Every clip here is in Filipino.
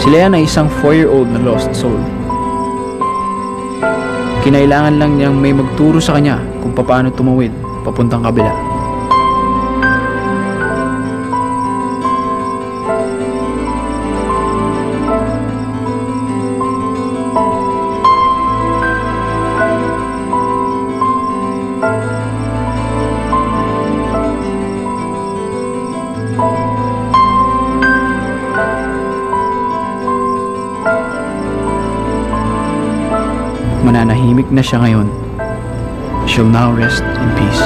Si Leanne ay isang 4-year-old na lost soul. Kinailangan lang niyang may magturo sa kanya kung paano tumawid papuntang kabila. Mananahimik na siya ngayon. She'll now rest in peace.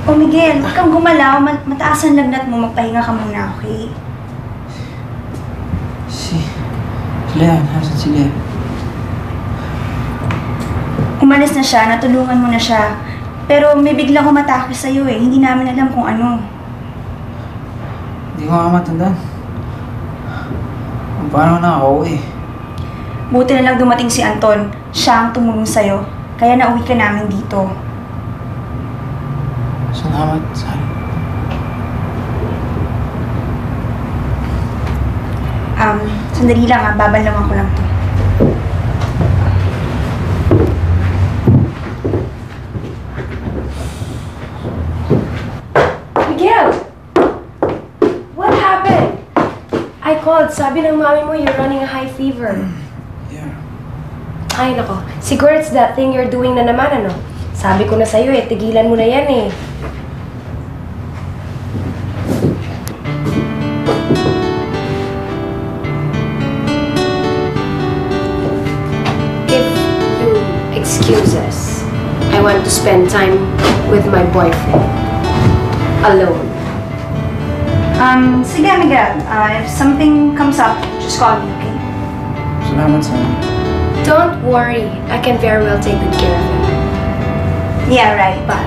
Oh, Miguel, huwag kang gumalaw. Mataas ang lagnat mo. Magpahinga ka muna, okay? Si Leanne, hasan si Leanne? Umalis na siya. Natulungan mo na siya. Pero may biglang umatake sa'yo eh. Hindi namin alam kung ano. Hindi ko nga matandaan. Paano na ako eh? Buti na lang dumating si Anton. Siya ang tumulong sa'yo. Kaya nauwi ka namin dito. Salamat, Sally. Sandali lang ha. Babanlawan ko lang to. Miguel! What happened? I called. Sabi ng mami mo you're running a high fever. Yeah. Ay, nako. Siguro it's that thing you're doing na naman, ano? Sabi ko na sa'yo eh, tigilan mo na yan eh. If you excuse us, I want to spend time with my boyfriend. Alone. Sige, Miguel. If something comes up, just call me, okay? Salamat, Sally. Don't worry. I can very well take good care of him. Yeah, right. Bye.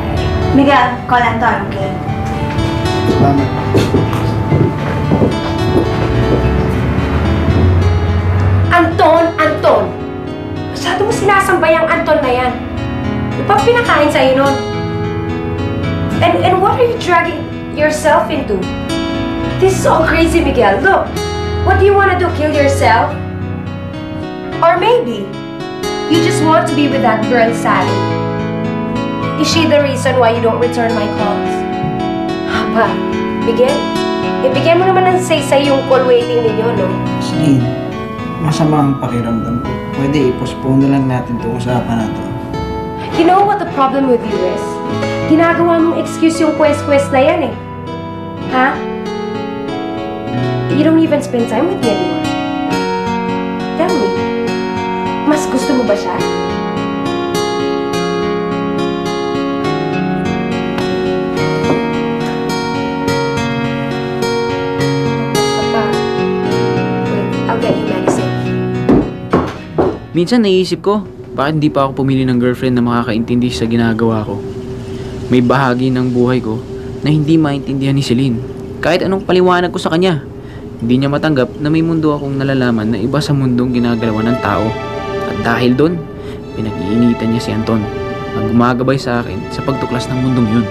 Miguel, call Anton, okay? Salamat. Anton! Masyado mo sinasambay ang Anton na yan. Ano pa pinakain sa'yo nun? And what are you dragging yourself into? This is all crazy, Miguel. Look, what do you want to do? Kill yourself? Or maybe, you just want to be with that girl, Sally. Is she the reason why you don't return my calls? Haba, Miguel, ibigay mo naman ng say-say yung call waiting ninyo, no? Celine, masama ang pakiramdam ko. Pwede i-postpone na lang natin itong usapan natin. You know what the problem with you is? Ginagawa mong excuse yung quest-quest na yan eh. Ha? You don't even spend time with me anymore. Tell me, mas gusto mo ba siya? Minsan naisip ko, bakit hindi pa ako pumili ng girlfriend na makakaintindi sa ginagawa ko? May bahagi ng buhay ko na hindi maintindihan ni Celine. Kahit anong paliwanag ko sa kanya, hindi niya matanggap na may mundo akong nalalaman na iba sa mundong ginagalawan ng tao. At dahil doon, pinag-iinitan niya si Anton na gumagabay sa akin sa pagtuklas ng mundong yun.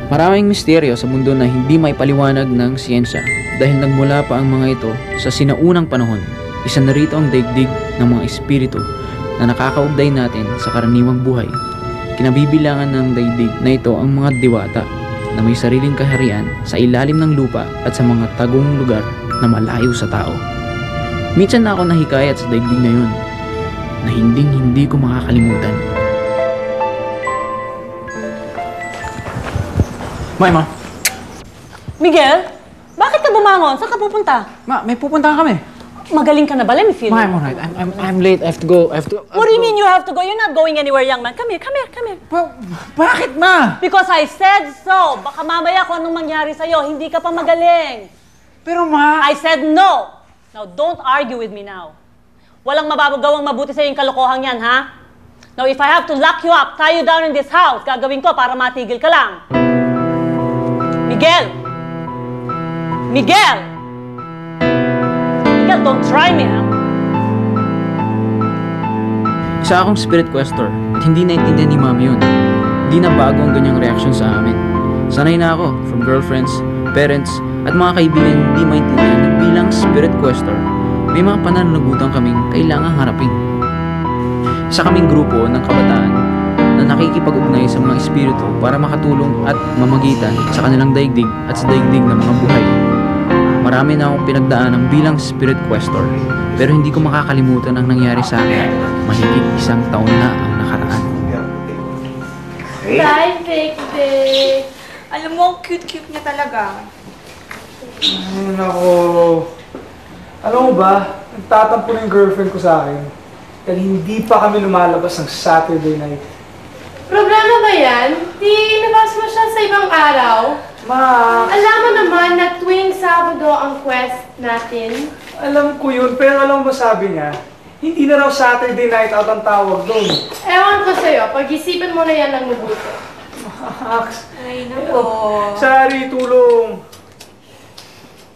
Maraming misteryo sa mundo na hindi may paliwanag ng siyensya dahil nagmula pa ang mga ito sa sinaunang panahon. Isa na rito ang daigdig ng mga espiritu na nakakaugday natin sa karaniwang buhay. Kinabibilangan ng daigdig na ito ang mga diwata na may sariling kaharian sa ilalim ng lupa at sa mga tagong lugar na malayo sa tao. Minsan na ako nahikayat sa daigdig na yun na hindi ko makakalimutan. Miguel, bakit ka bumangon? Saan ka pupunta? Ma, may pupuntahan kami. Magaling ka na ba? Let me feel Ma, you. I'm alright. I'm late. I have to go. What do you mean you have to go? You're not going anywhere, young man. Come here, come here, come here. Bakit, ma? Because I said so. Baka mamaya kung anong mangyari sa'yo, hindi ka pa magaling. Pero, ma... I said no. Now, don't argue with me now. Walang mababagawang mabuti sa'yo yung kalokohang yan, ha? Now, if I have to lock you up, tie you down in this house, gagawin ko para matigil ka lang. Miguel! Miguel! Miguel, don't try me, ha? Isa akong spirit questor at hindi naintindihan ni Mami yun. Hindi na bago ang ganyang reaksyon sa amin. Sanay na ako from girlfriends, parents, at mga kaibigan hindi maintindihan na bilang spirit questor, may mga pananagutan kaming kailangang harapin. Isa kaming grupo ng kabataan na nakikipag-ugnay sa mga espiritu para makatulong at mamagitan sa kanilang daigdig at sa daigdig ng mga buhay. Marami na akong pinagdaanan bilang spirit questor, pero hindi ko makakalimutan ang nangyari sa akin mahigit 1 taon na ang nakaraan. Bye, Vic. Alam mo, ang cute-cute niya talaga. Ay, nako. Alam mo ba, nagtatampo na yung girlfriend ko sa akin. Dahil hindi pa kami lumalabas ng Saturday night. Problema ba yan? Di nabas mo siya sa ibang araw? Max! Alam mo naman na tuwing Sabado ang quest natin. Alam ko yun, pero alam mo ba sabi niya? Hindi na raw Saturday night out ang tawag doon. Ewan ko sa'yo, pag-isipan mo na yan ng mabuti. Max! Ay, nako. Sorry, tulong!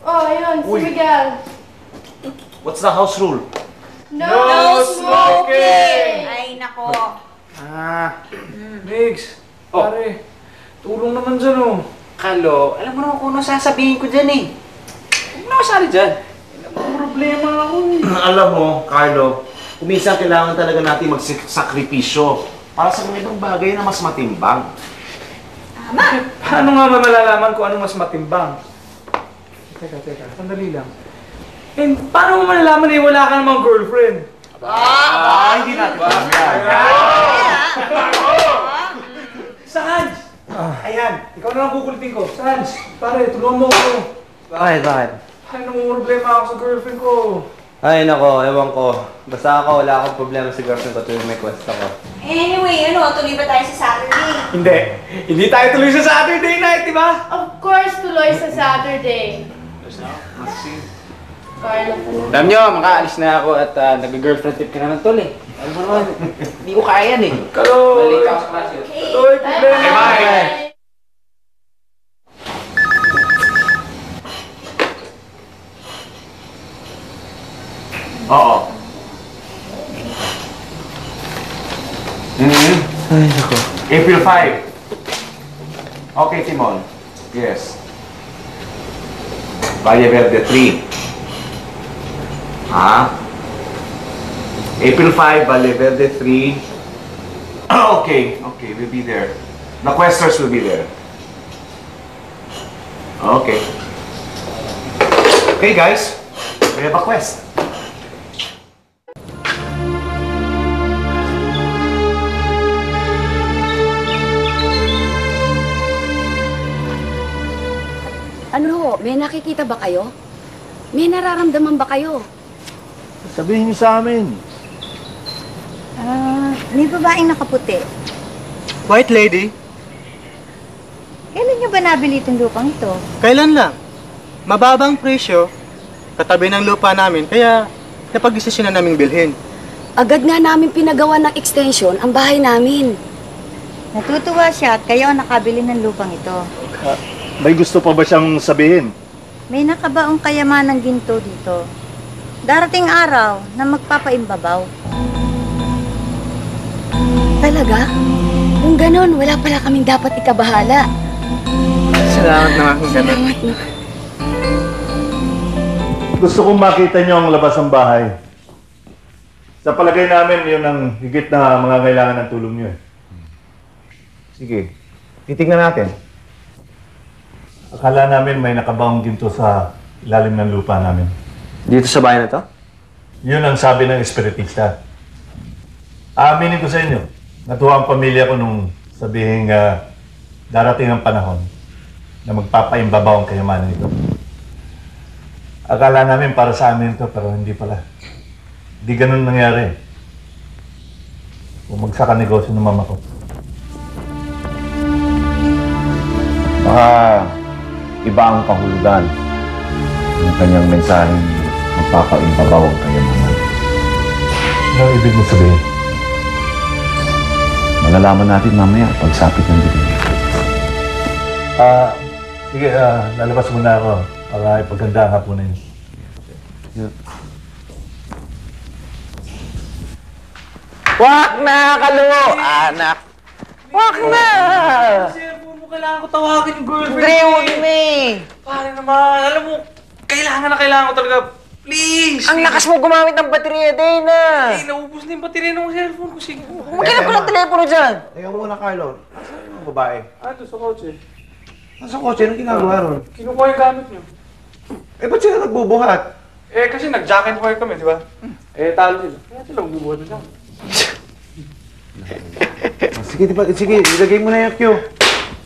Oh, ayun, si Miguel. What's the house rule? No smoking! Ay, nako. Migs, pare, tulong naman dyan oh. Kalo, alam mo naman kung ano sasabihin ko dyan eh. Huwag na masali dyan. Problema ako eh. Alam mo, Carlo, kuminsan kailangan talaga natin magsakripisyo para sa mga ibang bagay na mas matimbang. Paano nga ba malalaman kung ano mas matimbang? Teka, sandali lang. And paano mo malalaman na wala ka namang girlfriend? Hindi natin alam yan. Saan? Ayan, ikaw na lang kukulitin ko. Sans, pare, tulungan mo ako. Bakit? Ay, problema ako sa girlfriend ko. Ay, nako, ewan ko. Basta ako, wala akong problema sa girlfriend ko tuwing may quest ako. Anyway, tuloy ba tayo sa Saturday? Hindi tayo tuloy sa Saturday night, di ba? Of course, tuloy sa Saturday. Carlo, Alam nyo, makaalis na ako at nag-girlfriend trip ka naman tol eh. Alam mo naman, hindi ko kaya yan eh. Kalo! Balik ako sa klase. Tuloy, problema. bye. Oo. Ay, nako. April 5. Okay, Timon. Yes. Valle Verde 3. April 5, Valle Verde 3. Okay, we'll be there. The questers will be there. Okay. Okay, guys. We have a quest. Ano ho? May nakikita ba kayo? May nararamdaman ba kayo? Sabihin niyo sa amin. May babaeng nakaputi. White lady, Kailan niyo ba nabili itong lupang ito? kailan lang? Mababang presyo, katabi ng lupa namin, kaya napag-desisyon na naming bilhin. Agad nga namin pinagawa ng extension ang bahay namin. Natutuwa siya at kayo ang nakabili ng lupang ito. May gusto pa ba siyang sabihin? May nakabaong kayamanang ginto dito. Darating araw na magpapaimbabaw. Talaga? Kung ganon, wala pala kaming dapat ikabahala. Salamat naman kung ganun. Salamat na. Gusto kong makita niyo ang labas ng bahay. Sa palagay namin, yun ang higit na mga kailangan ng tulong niyo. Sige. Titignan natin. Akala namin may nakabaong ginto sa ilalim ng lupa namin. Dito sa bahay na to? Yun ang sabi ng espiritista. Aaminin ko sa inyo, natuwa ang pamilya ko nung sabihing darating ang panahon na magpapaimbabaw ang kayamanan nito. Akala namin para sa amin ito, pero hindi pala. Hindi ganun nangyari. Bumagsak ang negosyo ng mama ko. Baka iba ang kahulugan ng kanyang mensaheng magpapaimbabaw ang kayamanan. Ano ibig mo sabihin? Malalaman natin mamaya pagsapit ng dilim. Sige, lalabas muna ako para ipaganda ang hapunan niyo. Wak na, Kalo! Anak! Wak na! Cellphone mo, kailangan ko tawagin yung girlfriend. Dre, wag na eh! Pare naman, alam mo, kailangan ko talaga. Please! Ang lakas mo gumamit ng baterya, Dana! Eh, naubos na yung baterya ng cellphone ko. Sige. Magkano ko ng telepono dyan? Teka muna, Carlo. Nasaan yung babae? Ito sa kotse. Nasa kotse, anong ginagawa ron? Kinukuha yung gamit niyo. Eh, ba't sila nagbubuhat? Eh, kasi nag-jack and fire kami, di ba? Eh, talo sila. Kaya sila magbubuhat na dyan. Sige, ilagay mo na yung cue.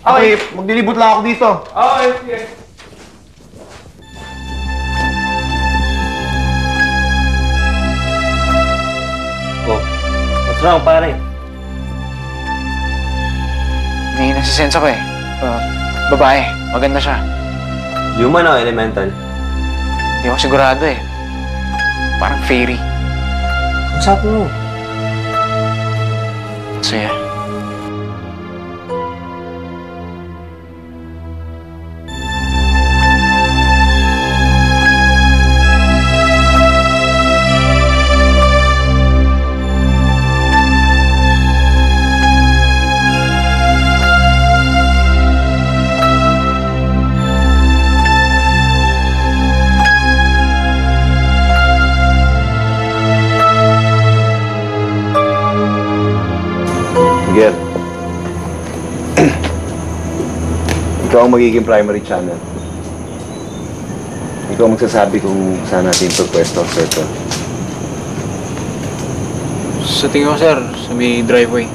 Okay, maglilibot lang ako dito. Okay, sige. Oh, what's wrong, pare? May nasisense ako eh. Babae, maganda siya. Human o elemental? Hindi ako sigurado eh. Parang fairy. Ang sabi mo? Saya. Miguel. Ikaw ang magiging primary channel. Ikaw ang magsasabi kung saan natin pagpwesto ang circle. Sa tingin ko, sir, sa may driveway.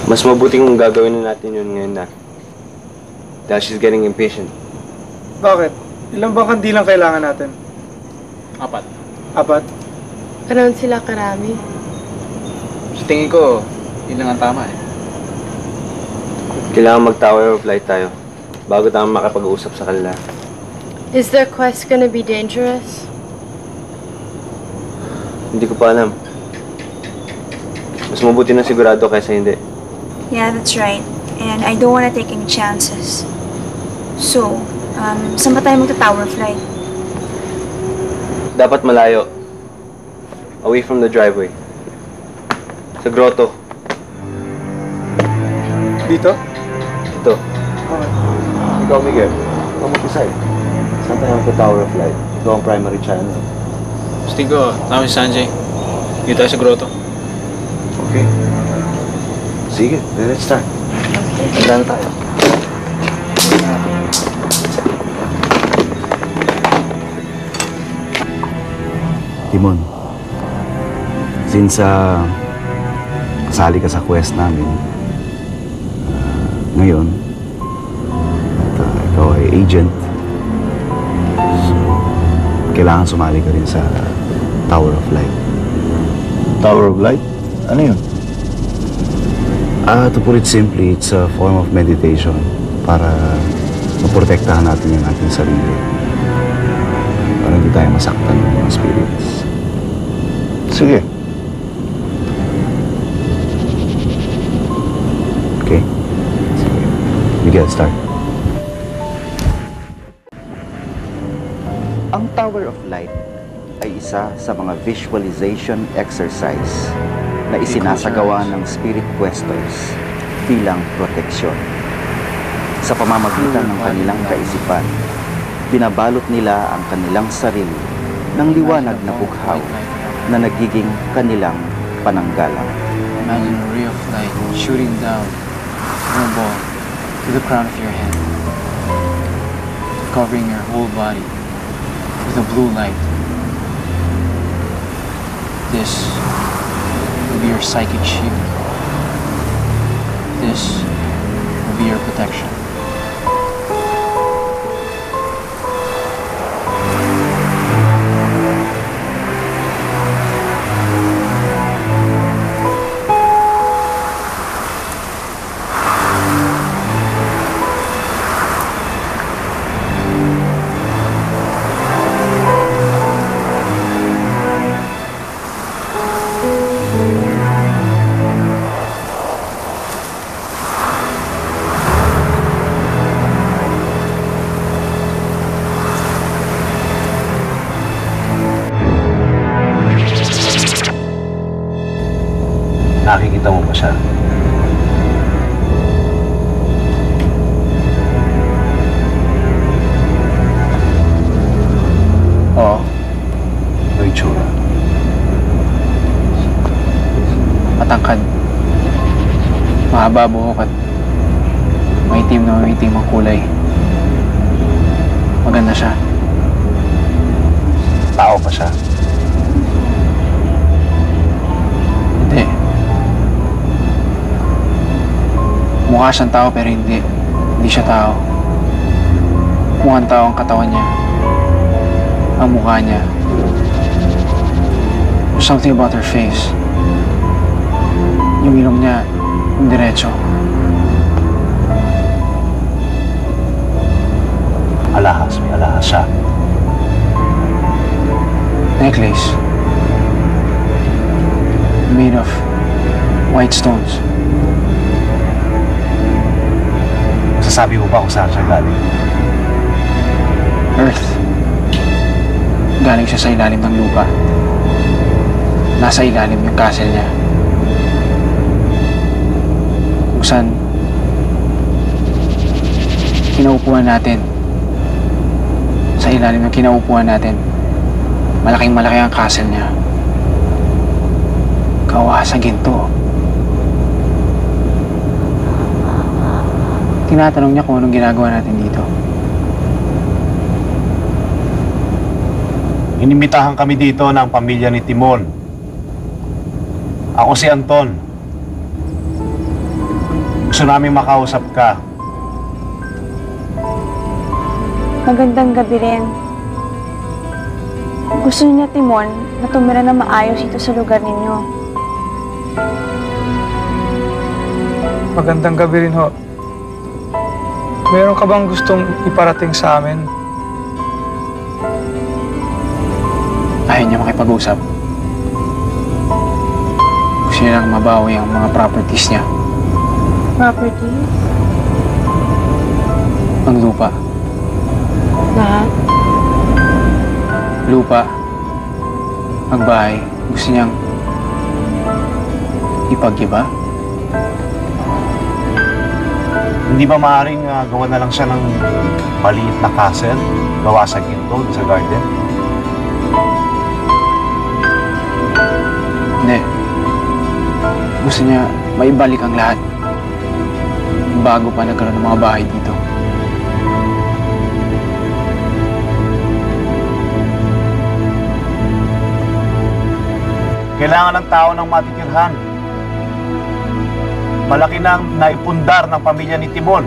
Mas mabuti kung gagawin na natin yun ngayon na. Dahil she's getting impatient. Bakit? Ilang bang kandilang kailangan natin? 4. 4? Around sila karami. Sa tingin ko, yun lang ang tama eh. Kailangan mag-tower of light tayo bago tayo makapag-uusap sa kanila. Is their quest gonna be dangerous? Hindi ko pa alam. Mas mabuti na sigurado kaysa hindi. Yeah, that's right. And I don't wanna take any chances. So, saan ba tayo magta-tower flight? Dapat malayo. Away from the driveway. Sa grotto. Dito? Ito. Ikaw, Miguel. Ikaw mag-decide. Saan tayo magpa-tower of light? Ikaw ang primary channel. Sa tingin ko, tama si Sanjay. Dito tayo sa grotto. Okay. Sige, let's start. Tanda na tayo. Timon, since kasali ka sa quest namin, ngayon, at ikaw ay agent, so, kailangan sumali ka rin sa Tower of Light. Tower of Light? Ano yun? To put it simply, it's a form of meditation para maprotektahan natin yung ating sarili. Para hindi tayo masaktan ng mga spirits. Sige. Okay? Sige. Miguel, start. Ang Tower of Light ay isa sa mga visualization exercise na isinasagawa ng spirit questers bilang proteksyon. Sa pamamagitan ng kanilang kaisipan, binabalot nila ang kanilang sarili ng liwanag na bughaw na nagiging kanilang pananggalang. Imagine a ray of light shooting down from above to the crown of your head, covering your whole body with a blue light. This will be your psychic shield. This will be protection. Nakikita mo ba siya? Oo. Ano itsura? Matangkad. Mahaba buhok at maitim na maitim ang kulay. Maganda siya. Tao pa siya? Hindi. Mukha siyang tao pero hindi. Hindi siya tao. Mukhang tao ang katawan niya. Ang mukha niya. There's something about her face. Yung ilong niya, yung diretso. Alahas, may alahas siya. Necklace. Made of white stones. Sasabi mo ba kung saan siya galing? Earth. Galing siya sa ilalim ng lupa. Nasa ilalim yung castle niya. Kung saan kinaupuan natin. Sa ilalim ng kinaupuan natin. Malaking malaki ang castle niya. Gawa sa ginto. Tinatanong niya kung anong ginagawa natin dito. Inimbitahan kami dito ng pamilya ni Timon. Ako si Anton. Gusto namin makausap ka. Magandang gabi rin. Gusto niya, Timon, na tumira na maayos ito sa lugar ninyo. Magandang gabi rin ho. Meron ka bang gustong iparating sa amin? Ayaw niya makipag-usap. Gusto niya lang mabawi ang mga properties niya. Property? Ang lupa. Lahat? Lupa. Ang bahay. Gusto niyang ipag-iba. Hindi ba maaaring gawa na lang siya ng maliit na castle? Gawa sa ginto, sa garden? Hindi. Gusto niya maibalik ang lahat. Bago pa nagkaroon ng mga bahay dito. Kailangan ng tao ng matitirhan. Malaki nang naipundar ng pamilya ni Timon.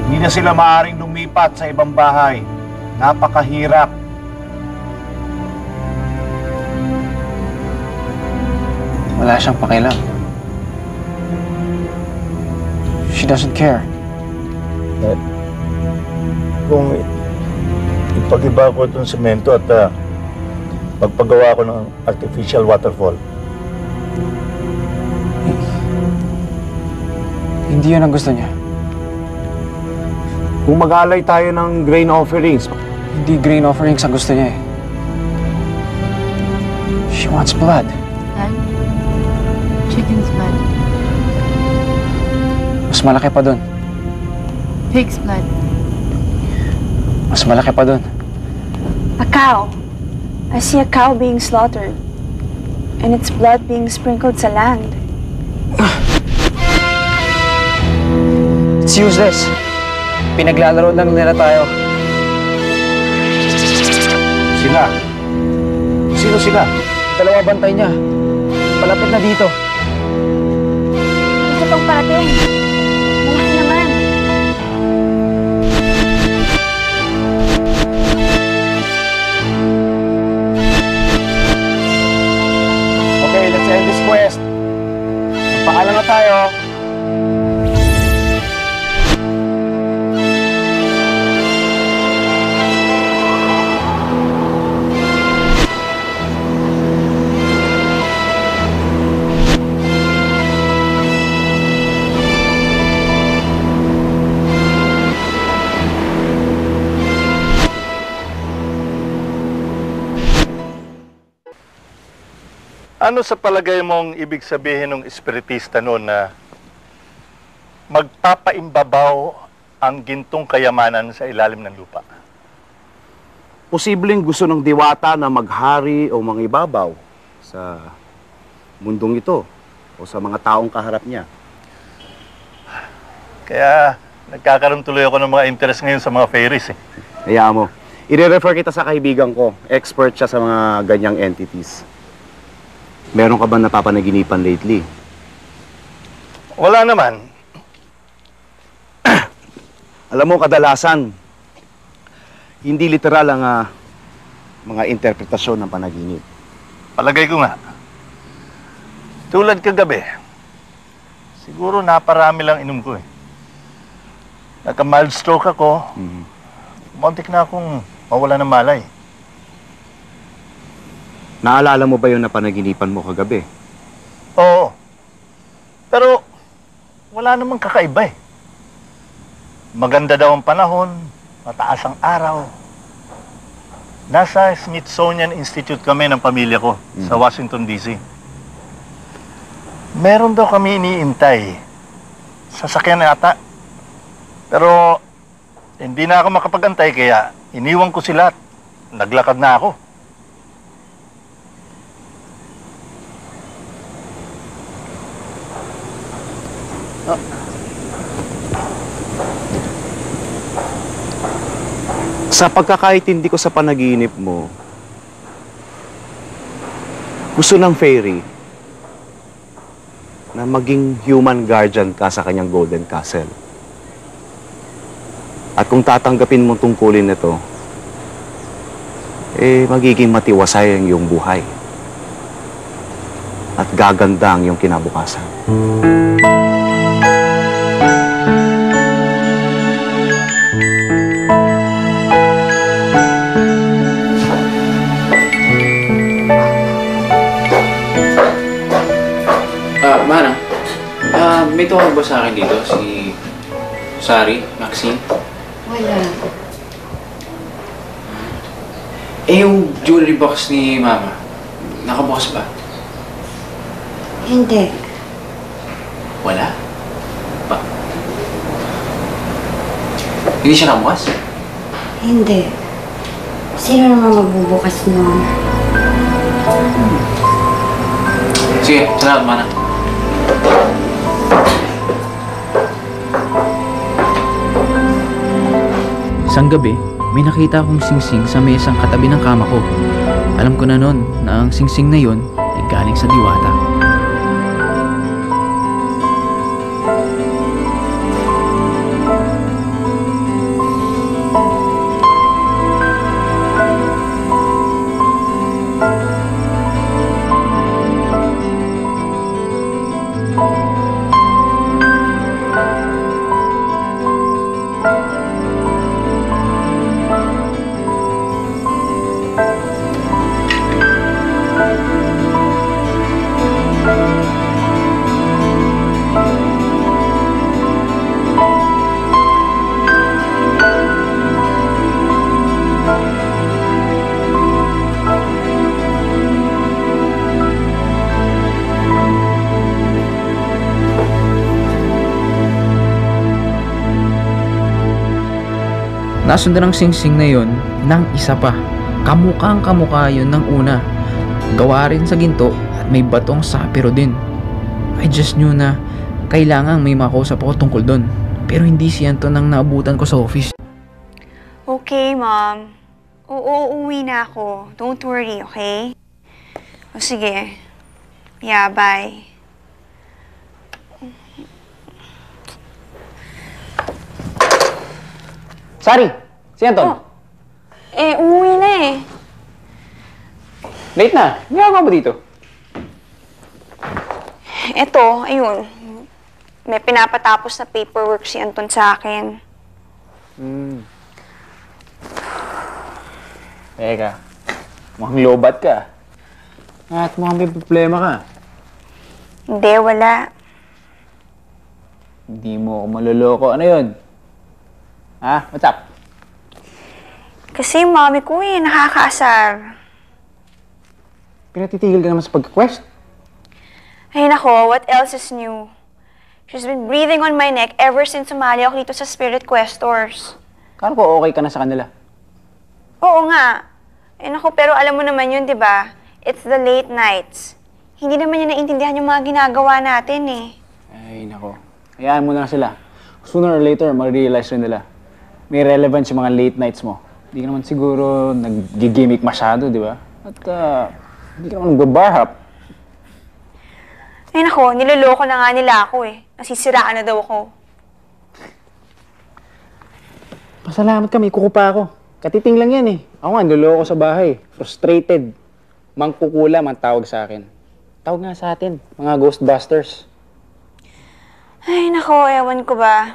Hindi na sila maaaring lumipat sa ibang bahay. Napakahirap. Wala siyang pakialam. She doesn't care. Kung ipag-iba ko itong semento at magpagawa ko ng artificial waterfall. Hindi yun ang gusto niya. Kung mag-alay tayo ng grain offerings. Hindi grain offerings ang gusto niya eh. She wants blood. Blood? Chicken's blood. Mas malaki pa dun. Pig's blood. Mas malaki pa dun. A cow. I see a cow being slaughtered. And its blood being sprinkled sa land. It's useless. Pinaglalaro lang nila tayo. Sila? Sino sila? Dalawa bantay niya. Palapit na dito. Ito pang parating. Malaki Ano sa palagay mong ibig sabihin ng espiritista noon na magpapaimbabaw ang gintong kayamanan sa ilalim ng lupa? Posibleng gusto ng diwata na maghari o mangibabaw sa mundong ito o sa mga taong kaharap niya. Kaya nagkakaroon tuloy ako ng mga interest ngayon sa mga fairies eh. Hayaan mo. I-refer kita sa kaibigan ko. Expert siya sa mga ganyang entities. Meron ka ba napapanaginipan lately? Wala naman. Alam mo, kadalasan, hindi literal ang mga interpretasyon ng panaginip. Palagay ko nga. Tulad kagabi, siguro naparami lang inom ko eh. Nagka-mild stroke ako, muntik na akong mawala ng malay. Naalala mo ba yung napanaginipan mo kagabi? Oo. Pero wala namang kakaiba eh. Maganda daw ang panahon, mataas ang araw. Nasa Smithsonian Institute kami ng pamilya ko sa Washington, D.C. Meron daw kami iniintay. Sasakyan ata. Pero hindi na ako makapag-antay kaya iniwan ko sila at naglakad na ako. Sa pagkakaintindi ko sa panaginip mo, gusto ng fairy na maging human guardian ka sa kanyang golden castle. At kung tatanggapin mo tungkulin nito, magiging matiwasay ang iyong buhay. At gaganda ang iyong kinabukasan. Manang, may tawag ba sa akin dito? Si Sari, Maxine? Wala. Yung jewelry box ni Mama, nakabukas ba? Hindi. Wala? Hindi siya nakabukas? Hindi. Sino naman magbubukas noon? Sige, salamat, Manang. Isang gabi, may nakita akong singsing sa mesang katabi ng kama ko. Alam ko na noon na ang singsing na yon ay galing sa diwata. Nasundan ng singsing na yon ng isa pa. Kamukhang kamukha yun ng una. Gawa rin sa ginto at may batong sapiro din. I just knew na kailangang may makausap ako tungkol doon. Pero hindi siyan to nang naabutan ko sa office. Okay, Mom. Oo, uuwi na ako. Don't worry, okay? O sige. Yeah, bye. Sari! Si Anton! Umuwi na eh. Late na! Ginagawa mo dito? Eto, ayun. May pinapatapos na paperwork si Anton sa akin. Teka, mukhang lobat ka. At mukhang may problema ka. Hindi, wala. Hindi mo ako maloloko. Ano yun? Ha? What's up? Kasi yung mami ko nakakaasar. Pinatitigil ka naman sa pag-quest? Ay nako, what else is new? She's been breathing on my neck ever since sumali ako dito sa Spirit Questors. Kala ko okay ka na sa kanila. Oo nga. Ay nako, pero alam mo naman yun, di ba? It's the late nights. Hindi naman niya naintindihan yung mga ginagawa natin eh. Ay, nako. Hayaan mo na sila. Sooner or later, mag-realize rin nila. May relevance yung mga late nights mo. Hindi ka naman siguro nag-gimmick masyado, di ba? At hindi ka naman nag-bar-hop. Ay nako, niloloko na nga nila ako eh. Nasisiraan na daw ako. Pasalamat ka, may kukupa ako. Katiting lang yan eh. Ako nga, niloloko sa bahay. Frustrated. Mangkukula man tawag sa akin. Tawag nga sa atin, mga Ghostbusters. Ay nako, ewan ko ba.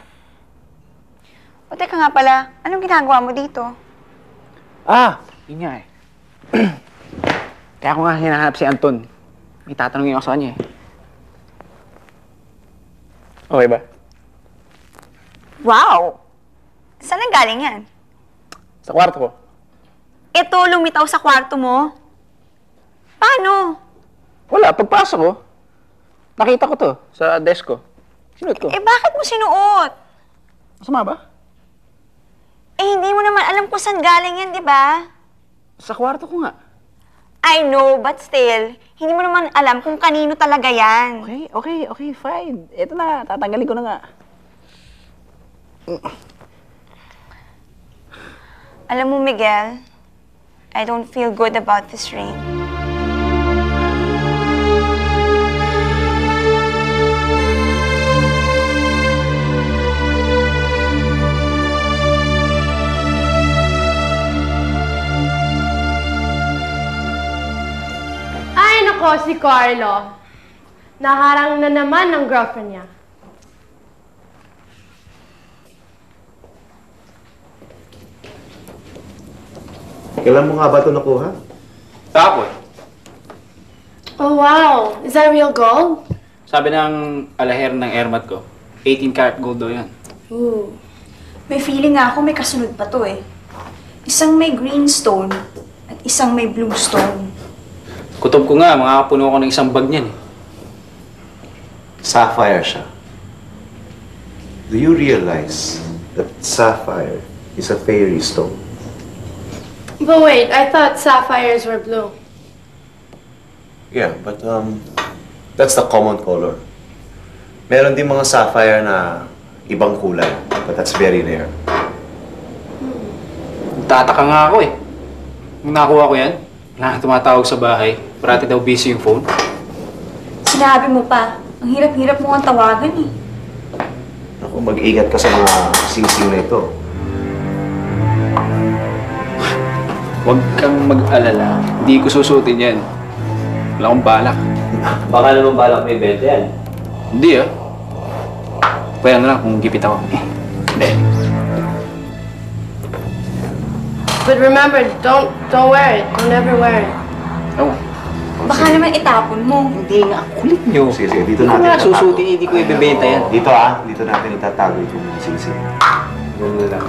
O teka nga pala, anong ginagawa mo dito? Yun nga eh. Kaya ako nga hinahanap si Anton. May tatanungin ako sa kanya eh. Okay ba? Wow! Saan ang galing yan? Sa kwarto ko. Ito, lumitaw sa kwarto mo? Paano? Wala, pagpasok ko. Nakita ko to sa desk ko. Sinuot ko. Eh bakit mo sinuot? Masama ba? Eh hindi mo naman alam kung saan galing yan, di ba? Sa kwarto ko nga. I know, but still, hindi mo naman alam kung kanino talaga yan. Okay, fine. Ito na, tatanggalin ko na nga. Alam mo, Miguel, I don't feel good about this ring. Ay, nako, si Carlo. Naharang na naman ng girlfriend niya. Kailan mo nga ba ito nakuha? Tapos, Oh, wow. Is that real gold? sabi ng alaher ng airmat ko, 18 karat gold daw yan. Ooh. May feeling nga ako may kasunod pa to eh. Isang may green stone at isang may blue stone. Kutob ko nga, makakapuno ko ng isang bag niyan eh. Sapphire siya. Do you realize that sapphire is a fairy stone? But wait, I thought sapphires were blue. Yeah, but that's the common color. Meron din mga sapphire na ibang kulay, but that's very rare. Tataka nga ako eh. Nung nakuha ko yan, wala nang tumatawag sa bahay. Parati daw busy yung phone. Sinabi mo pa, ang hirap-hirap mo ang tawagan eh. Ako, mag-ingat ka sa mga sing-sing na ito. Huwag kang mag-alala. Hindi ko susutin yan. Wala akong balak. Baka naman balak may benta yan. Hindi ah. Pwede na lang kung gipit ako. Hindi. But remember, don't wear it. Don't ever wear it. Oh. Baka naman itapon mo. Hindi nga, kulit nyo. Sige, dito Hindi ko natin nga itatago. susutin, hindi ko ibebenta yan. Dito natin itatago yung sing-sing. Ganun lang.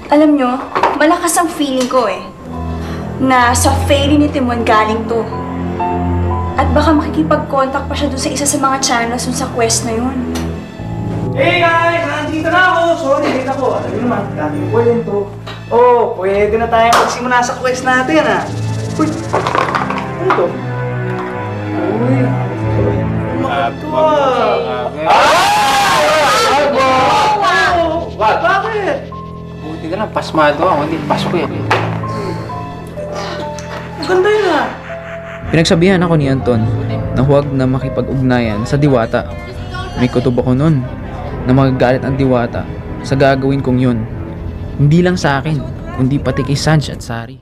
Alam nyo, malakas ang feeling ko eh. Na sa fairy ni Timon galing to. At baka makikipag-contact pa siya dun sa isa sa mga channels dun sa quest na yun. Hey guys! Nandito na ako! Sorry, late ako. Alam niyo naman, daming kwento. Oh, pwede na tayong magsimula sa quest natin, ah. Uy! Ano to? Uy! Ano to, Bakit? Buti ka lang, pasmado ako. Hindi, pasok ko yan. Ganda yun, ah. Pinagsabihan ako ni Anton na huwag na makipag-ugnayan sa diwata. May kutob ako nun na magagalit ang diwata sa gagawin kong yun. Hindi lang sa akin, kundi pati kay Sanj at Sari.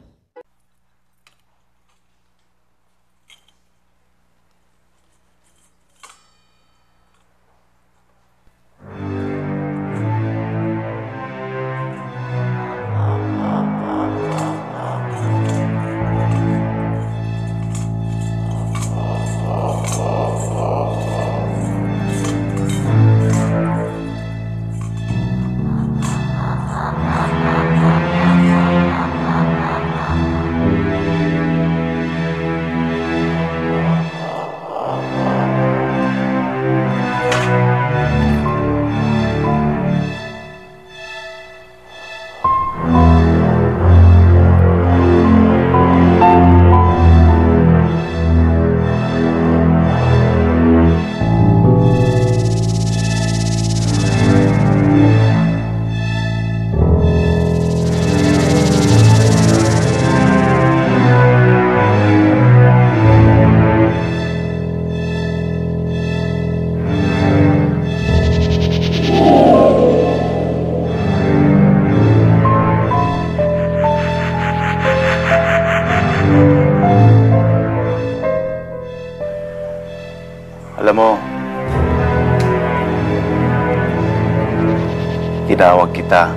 Tinawag kita.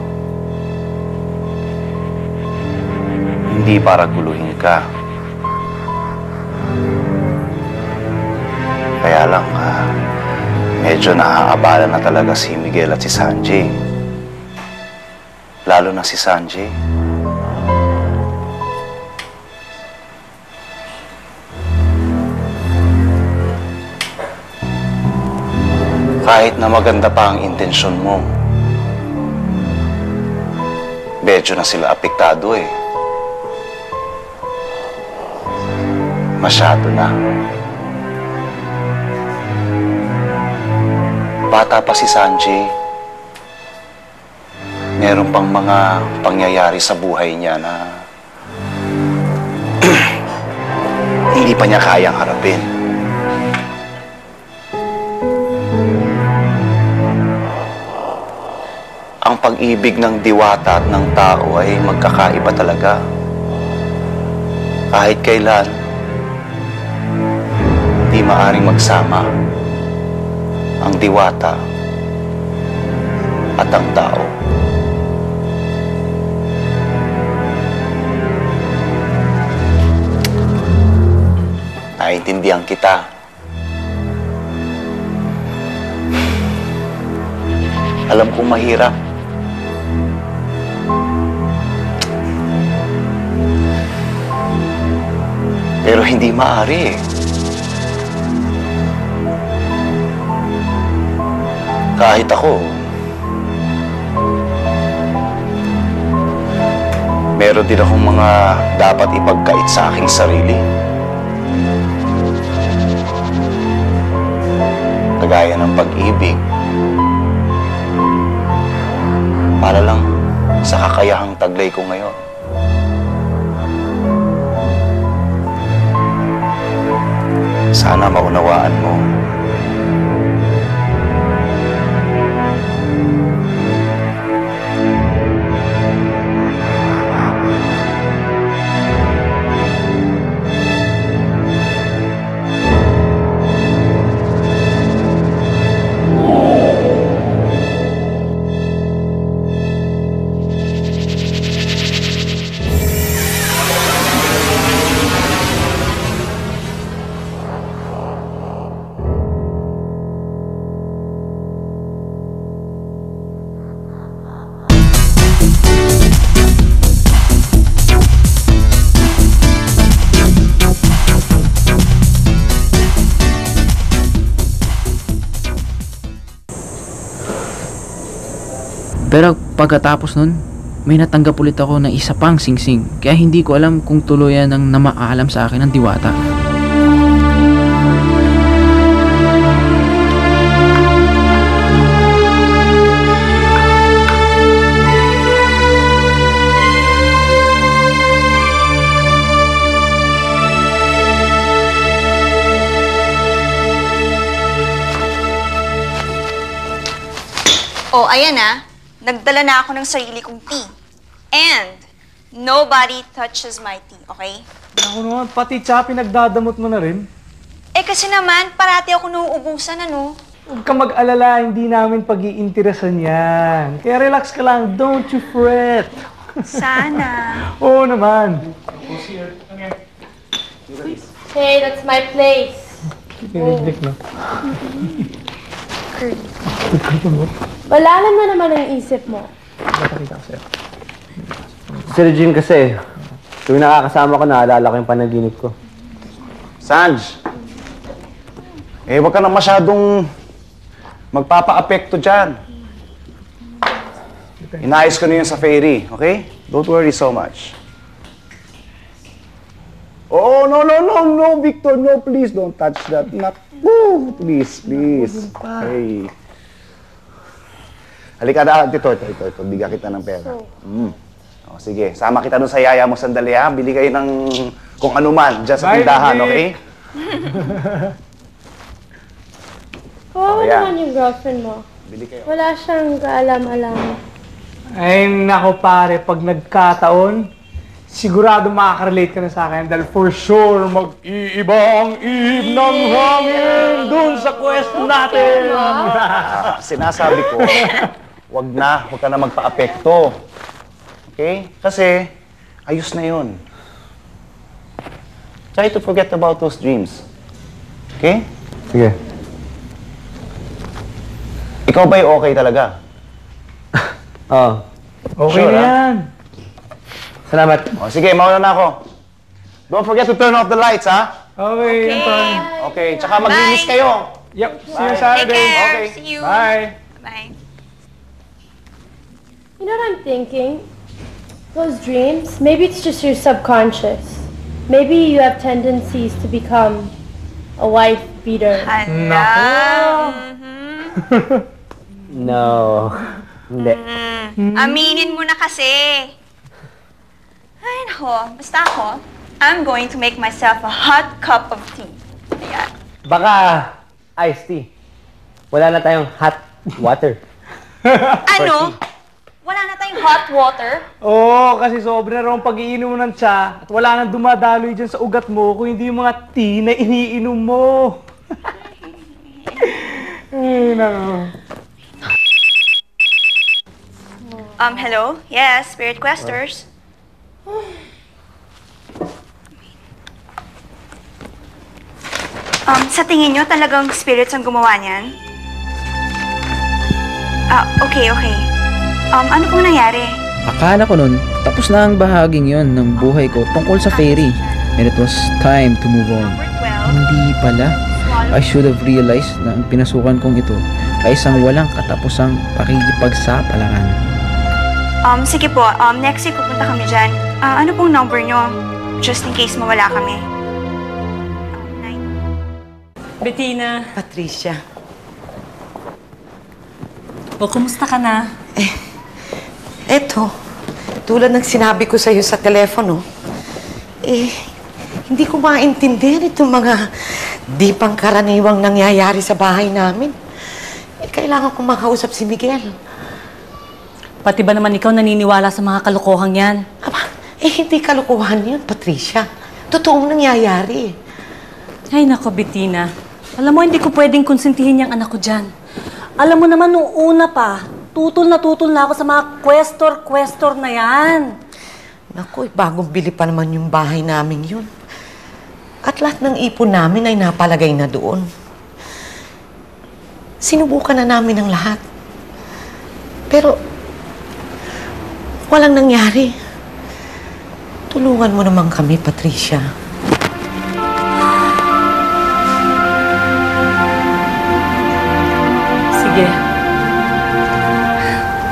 Hindi para guluhin ka. Kaya lang, medyo naaabala na talaga si Miguel at si Sanjay. Lalo na si Sanjay. Kahit na maganda pa ang intensyon mo, medyo na sila apektado eh. Masyado na. Bata pa si Sanjay. Meron pang mga pangyayari sa buhay niya na hindi pa niya kayang harapin. Ang pag-ibig ng diwata at ng tao ay magkakaiba talaga. Kahit kailan, di maaring magsama ang diwata at ang tao. Naiintindihan kita. Alam kong mahirap. Pero hindi maaari eh. Kahit ako, meron din akong mga dapat ipagkait sa aking sarili. Kagaya ng pag-ibig. Para lang sa kakayahang taglay ko ngayon. Sana maunawaan mo. Pero pagkatapos nun, may natanggap ulit ako na isa pang singsing. Kaya hindi ko alam kung tuluyan ang namaalam sa akin ng diwata. Oh, ayan ah. Nagdala na ako ng sarili kong tea. And, nobody touches my tea, okay? Ako naman, pati tsa, pinagdadamot mo na rin. Eh kasi naman, parati ako nauubusan, ano? Huwag ka mag-alala, hindi namin pag-iinteresan yan. Kaya relax ka lang, don't you fret. Sana. Oo naman. Hey, that's my place. Kinigdik na. Malalam na naman ang isip mo. Nakakita ko sa'yo. Si Regine kasi, tuwing nakakasama ko, naalala ko yung panaginip ko. Sanj! Huwag ka na masyadong magpapa-apekto dyan. Inayos ko na yun sa ferry, okay? Don't worry so much. Oh, no, Victor, no, please don't touch that. Not, no, please. Hey. Halika na, ito. Bigyan kita ng pera. O, sige, sama kita dun sa yaya mo sandali, ha? Bili kayo ng kung ano man, dyan sa tindahan, okay? Kawawa naman yung girlfriend mo. Bili kayo. Wala siyang kaalam-alam. Ay, nako pare, pag nagkataon, sigurado makaka-relate ka na sa akin dahil for sure, mag-iiba ang ihip ng hangin dun sa quest natin. Sinasabi ko, Huwag ka na magpa-apekto. Okay? Kasi, ayos na yun. Try to forget about those dreams. Okay? Sige. Ikaw ba'y okay talaga? Oo. Okay na yan. Salamat. O, sige, mauna na ako. Don't forget to turn off the lights, ha? Okay, Anton. Okay, tsaka maglinis kayo. Yep, see you Saturday. Okay. See you. Bye. Bye. You know what I'm thinking? Those dreams, maybe it's just your subconscious. Maybe you have tendencies to become a wife beater. No. Hindi. Aminin mo na kasi. Ay, nako. Basta ako, I'm going to make myself a hot cup of tea. Ayan. Baka iced tea. Wala na tayong hot water. Ano? Wala na tayong hot water? Oo, kasi sobra raw ang pag-iinom mo ng tsa at wala nang dumadaloy dyan sa ugat mo kung hindi yung mga tea na iniinom mo. Ay, nako. Hello? Yes, Spirit Questers. Sa tingin nyo, talagang spirits ang gumawa niyan? Okay. Ano pong nangyari? Akala ko nun, tapos na ang bahaging yon ng buhay ko tungkol sa fairy. And it was time to move on. Hindi pala. I should have realized na ang pinasukan kong ito ay isang walang katapusang pakikipagsapalaran. Sige po. Next week pupunta kami dyan. Ano pong number nyo? Just in case mawala kami. Bettina. Patricia. O, kumusta ka na? Eto, tulad ng sinabi ko sa'yo sa telepono, hindi ko maintindihan itong mga di pangkaraniwang nangyayari sa bahay namin. Kailangan kong makausap si Miguel. Pati ba naman ikaw naniniwala sa mga kalokohang yan? Hindi kalokohan yun, Patricia. Totoong nangyayari. Ay, nako, Bettina. Alam mo, hindi ko pwedeng konsentihin yung anak ko dyan. Alam mo naman, nung una pa, tutol na ako sa mga questor na yan. Naku, bagong bili pa naman yung bahay namin yun. At lahat ng ipon namin ay napalagay na doon. Sinubukan na namin ang lahat. Pero, walang nangyari. Tulungan mo naman kami, Patricia. Sige.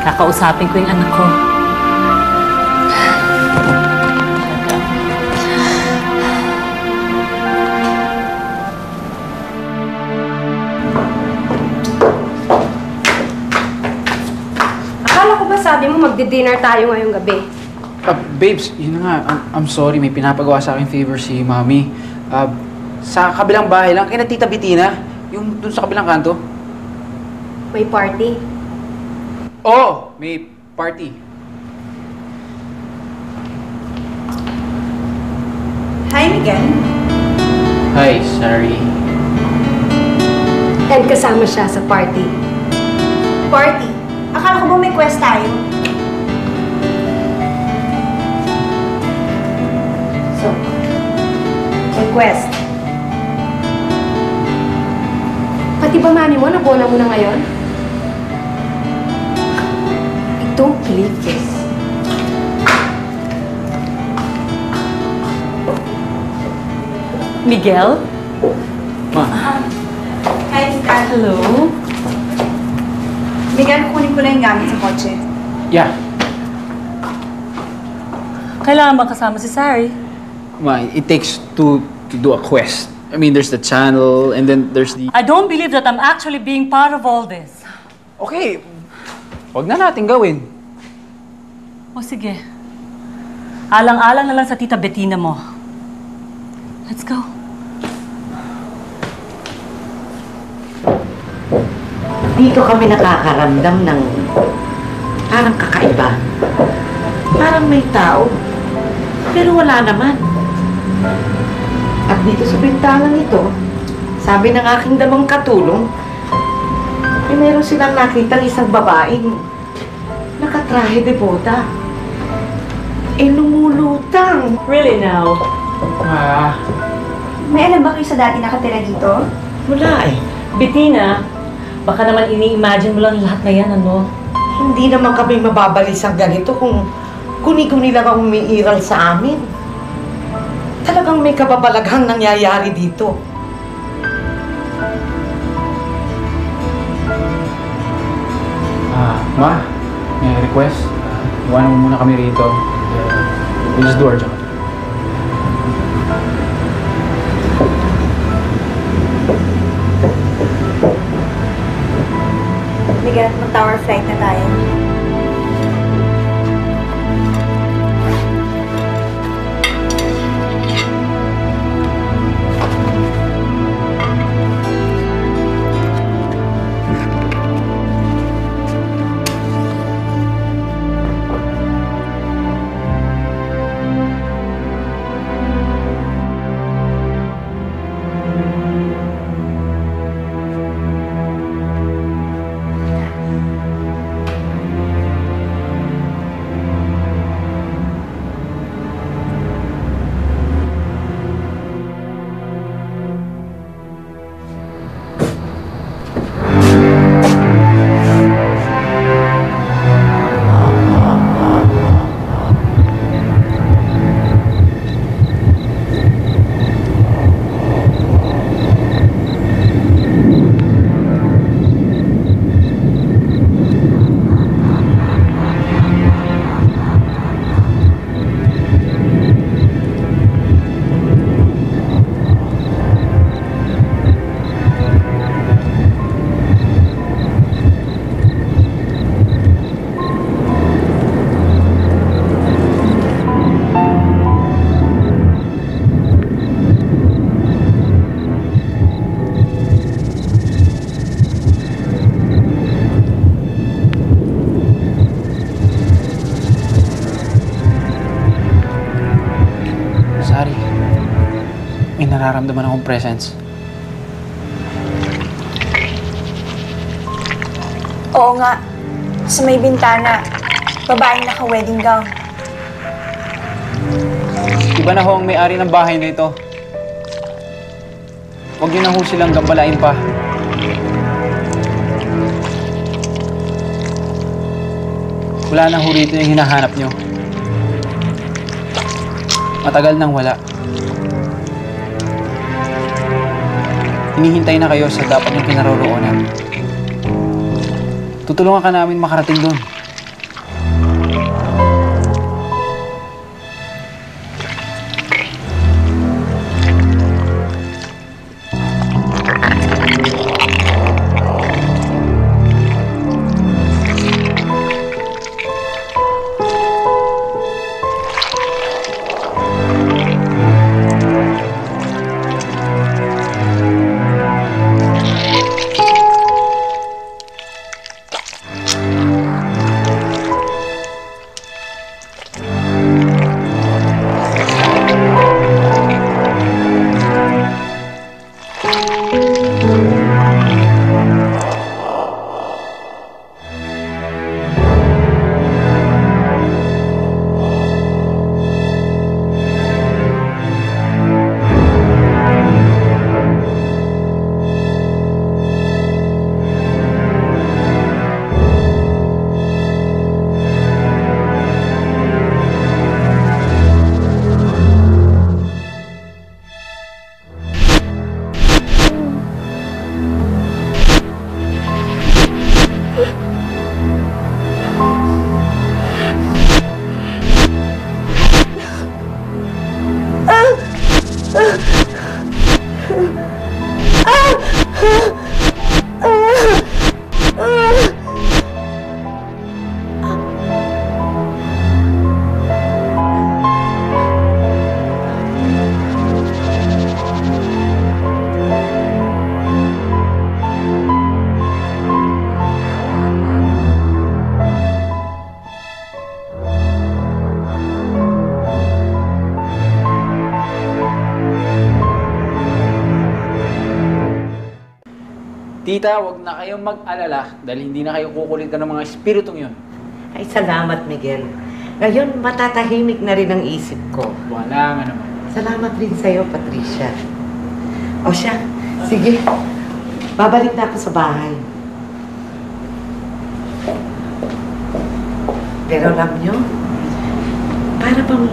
Kakausapin ko yung anak ko. Akala ko ba sabi mo magdi-dinner tayo ngayong gabi? Babes, yun na nga. I'm sorry, may pinapagawa sa akin favor si Mami. Sa kabilang bahay lang, kay na Tita Bettina, yung dun sa kabilang kanto. May party? Oo, may party. Hi, Miguel. Hi, sorry. And kasama siya sa party. Party? Akala ko ba may quest tayo? So, may quest. Pati ba mami mo, nabona mo na ngayon? I don't believe this. Miguel? Hi, Tita. Hello? Miguel, kukunin ko lang yung gamit sa kotse. Yeah. Kailangan ba kasama si Sari? It takes two to do a quest. I mean, there's the channel, and then there's the... I don't believe that I'm actually being part of all this. Okay, wag na natin gawin. O sige. Alang-alang na lang sa Tita Bettina mo. Let's go. Dito kami nakakaramdam ng parang kakaiba. Parang may tao, pero wala naman. At dito sa bintanang ito, sabi ng aking damang katulong, meron silang nakitang isang babaeng Nakatrahe de boda. Lumulutang. Really now? May alam ba kayo sa dati nakatira dito? Wala eh. Bettina, baka naman ini-imagine mo lang lahat na yan, ano? Hindi naman kami mababalis ang ganito kung kuni-kuni lang ang umiiral sa amin. Talagang may kababalaghang nangyayari dito. Ma, may request. Iwanan mo muna kami rito. We'll just do our job. Bigyan mag-tower flight na tayo. Nararamdaman akong presence. Oo nga. Sa may bintana, babaeng naka-wedding gown. Iba na ho ang may-ari ng bahay na ito. Huwag niyo na ho silang gambalain pa. Wala na ho rito yung hinahanap niyo. Matagal nang wala. Hinihintay na kayo sa dapat yung kinaroroonan. Tutulungan ka namin makarating doon. Tita, wag na kayong mag-alala dahil hindi na kayo kukulitan ng mga espiritong yun. Ay, salamat, Miguel. Ngayon, matatahimik na rin ang isip ko. Wala nga naman. Salamat rin sa'yo, Patricia. O siya, sige. Babalik na ako sa bahay. Pero alam nyo, para bang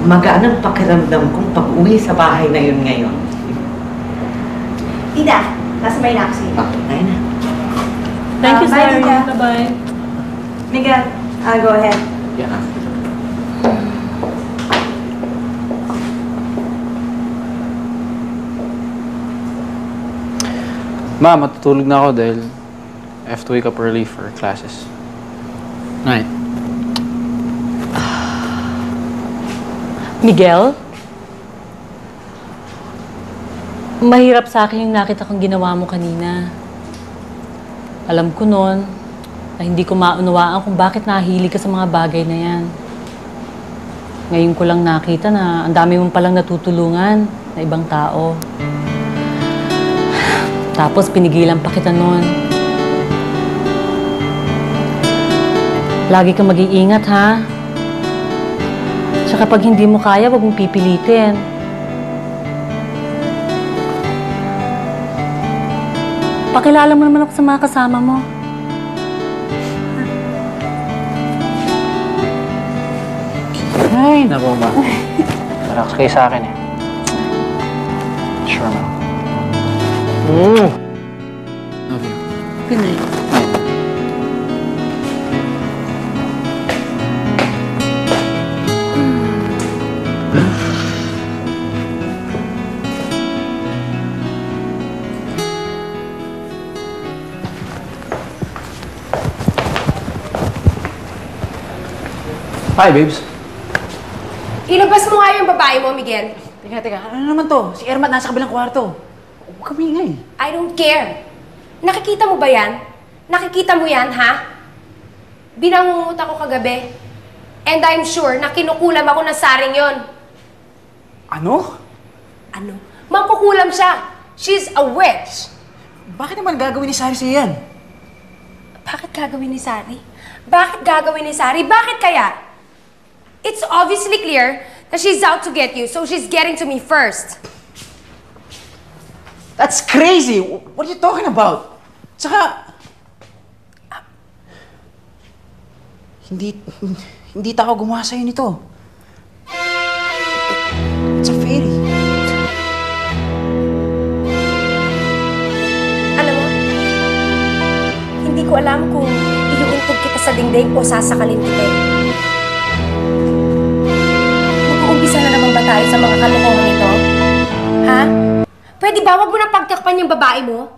magaan ang pakiramdam kong pag-uwi sa bahay na yun ngayon. Tita, nasa may na ako sa'yo. Ayun na. Thank you, Bye, sir. Tita. Bye-bye. Miguel, I'll go ahead. Yeah. Ma, matutulog na ako dahil I have to wake up early for classes. Night. Miguel? Mahirap sa akin yung nakita kong ginawa mo kanina. Alam ko noon na hindi ko maunawaan kung bakit nahilig ka sa mga bagay na yan. Ngayon ko lang nakita na ang dami mong palang natutulungan na ibang tao. Tapos pinigilan pa kita noon. Lagi kang mag-iingat, ha? Tsaka pag hindi mo kaya, wag mong pipilitin. Pakilala mo naman ako sa mga kasama mo. Ay, naku ma. Relax kayo sa akin eh. Sure ma. Love you. Good night. Hi, babes. Ilabas mo nga yung babae mo, Miguel. Teka. Ano naman to? Si Ermat nasa kabilang kwarto. Huwag kami ingay. I don't care. Nakikita mo ba yan? Nakikita mo yan, ha? Binangungot ako kagabi. And I'm sure na kinukulam ako ng saring yon. Ano? Ano? Makukulam siya. She's a witch. Bakit naman gagawin ni Sari sa'yo yan? Bakit gagawin ni Sari? Bakit gagawin ni Sari? Bakit kaya? It's obviously clear that she's out to get you, so she's getting to me first. That's crazy! What are you talking about? Tsaka... Hindi tao gumawa sa'yo nito. It's a fairy. Alam mo, hindi ko alam kung iuuntog kita sa dingding o sasakalin kita. Mag-uumpisa na naman ba tayo sa mga kalokohan ito? Ha? Pwede ba wag mo na pagtakpan yung babae mo?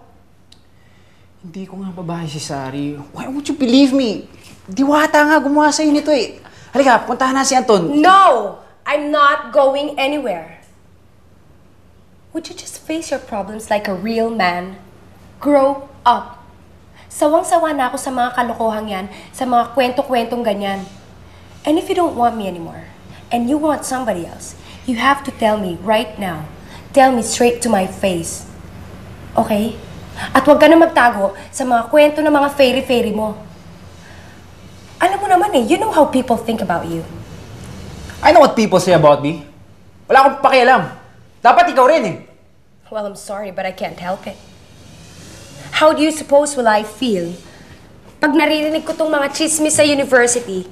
Hindi ko nga babae si Sari. Why won't you believe me? Diwata nga gumawa sa'yo nito eh. Halika, puntahan na si Anton. No! I'm not going anywhere. Would you just face your problems like a real man? Grow up. Sawang-sawa na ako sa mga kalokohang yan, sa mga kwento-kwentong ganyan. And if you don't want me anymore, and you want somebody else, you have to tell me right now. Tell me straight to my face. Okay? At huwag ka na magtago sa mga kwento ng mga fairy-fairy mo. Alam mo naman eh, you know how people think about you. I know what people say about me. Wala akong pakialam. Dapat ikaw rin eh. Well, I'm sorry, but I can't help it. How do you suppose will I feel pag naririnig ko tong mga chismis sa university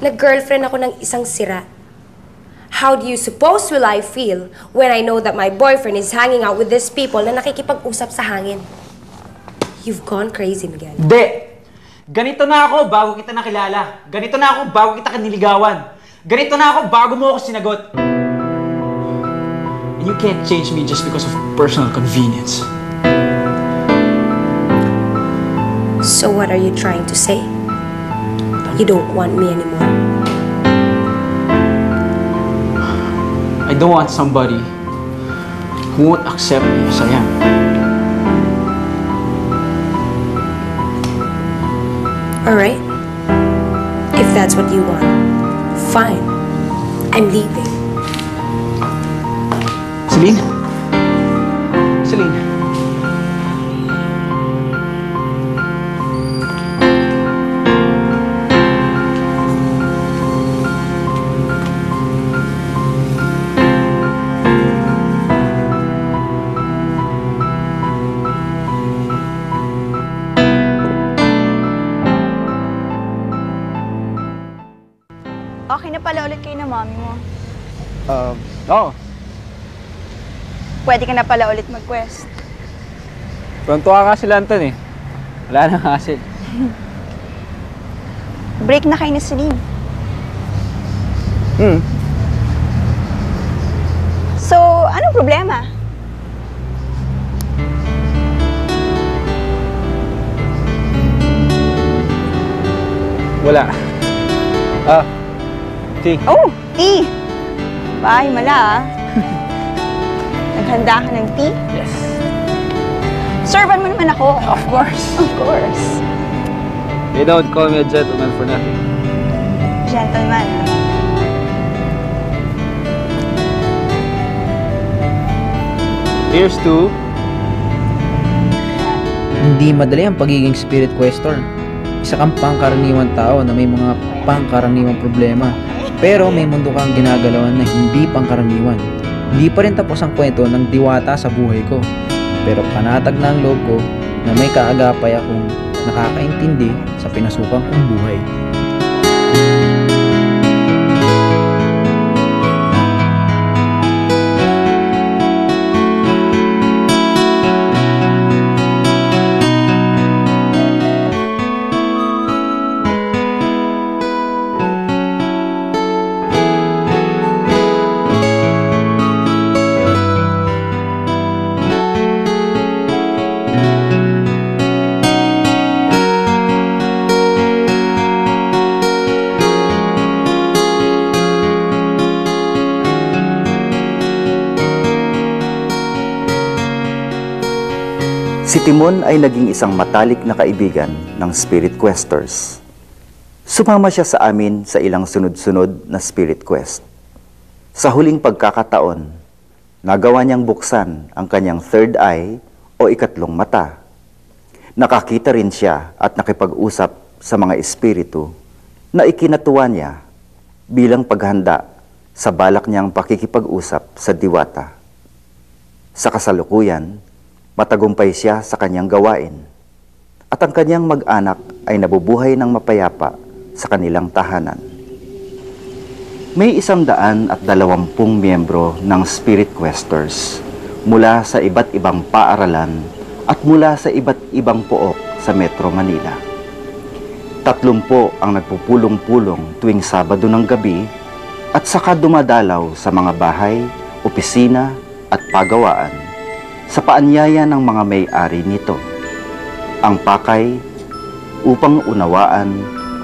na girlfriend ako ng isang sira? How do you suppose will I feel when I know that my boyfriend is hanging out with these people na nakikipag-usap sa hangin? You've gone crazy, Miguel. Hindi! Ganito na ako bago kita nakilala. Ganito na ako bago kita kaniligawan. Ganito na ako bago mo ako sinagot. And you can't change me just because of personal convenience. So what are you trying to say? You don't want me anymore? I don't want somebody who won't accept me as I am. Alright. If that's what you want, fine. I'm leaving. Celine? Celine? Okay na pala ulit kayo ng mommy mo. Oo. Pwede ka na pala ulit mag-quest. Pronto ka kasi lang, Anton eh. Wala nang hassle. Break na kayo ni Celine. So, anong problema? Wala. Tea. Oh, tea! Bye, mala Naghanda ka ng tea? Yes. Servan mo naman ako. Of course. Of course. You don't call me a gentleman for nothing. Gentleman, ah. Here's to... Hindi madali ang pagiging spirit questor. Isa kang pangkaraniwang tao na may mga pangkaraniwang problema. Pero may mundo kang ginagalawan na hindi pangkaraniwan. Hindi pa rin tapos ang kwento ng diwata sa buhay ko. Pero panatag na ang loob ko na may kaagapay akong nakakaintindi sa pinasukan kong buhay. Si Timon ay naging isang matalik na kaibigan ng Spirit Questers. Sumama siya sa amin sa ilang sunod-sunod na Spirit Quest. Sa huling pagkakataon, nagawa niyang buksan ang kanyang third eye o ikatlong mata. Nakakita rin siya at nakipag-usap sa mga espiritu na ikinatuwa niya bilang paghanda sa balak niyang pakikipag-usap sa diwata. Sa kasalukuyan, matagumpay siya sa kanyang gawain at ang kanyang mag-anak ay nabubuhay ng mapayapa sa kanilang tahanan. May 120 miyembro ng Spirit Questers mula sa iba't ibang paaralan at mula sa iba't ibang pook sa Metro Manila. 30 ang nagpupulong-pulong tuwing Sabado ng gabi at saka dumadalaw sa mga bahay, opisina at pagawaan sa paanyaya ng mga may-ari nito. Ang pakay upang unawaan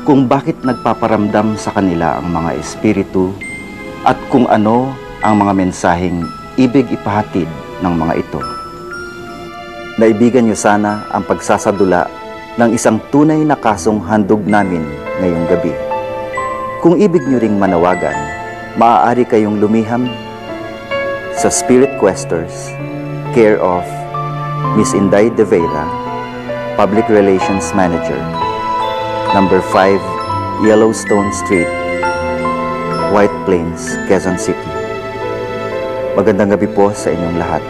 kung bakit nagpaparamdam sa kanila ang mga espiritu at kung ano ang mga mensaheng ibig ipahatid ng mga ito. Naibigan niyo sana ang pagsasadula ng isang tunay na kasong handog namin ngayong gabi. Kung ibig niyo ring manawagan, maaari kayong lumiham sa Spirit Questers, care of Miss Inday De Vera, Public Relations Manager, number 5 Yellowstone Street, White Plains, Quezon City. Magandang gabi po sa inyong lahat.